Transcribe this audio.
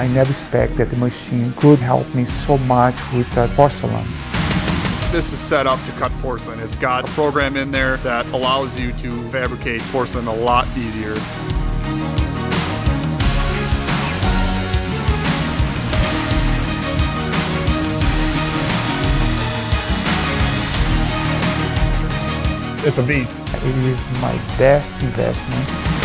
I never expected that the machine could help me so much with porcelain. This is set up to cut porcelain. It's got a program in there that allows you to fabricate porcelain a lot easier. It's a beast. It is my best investment.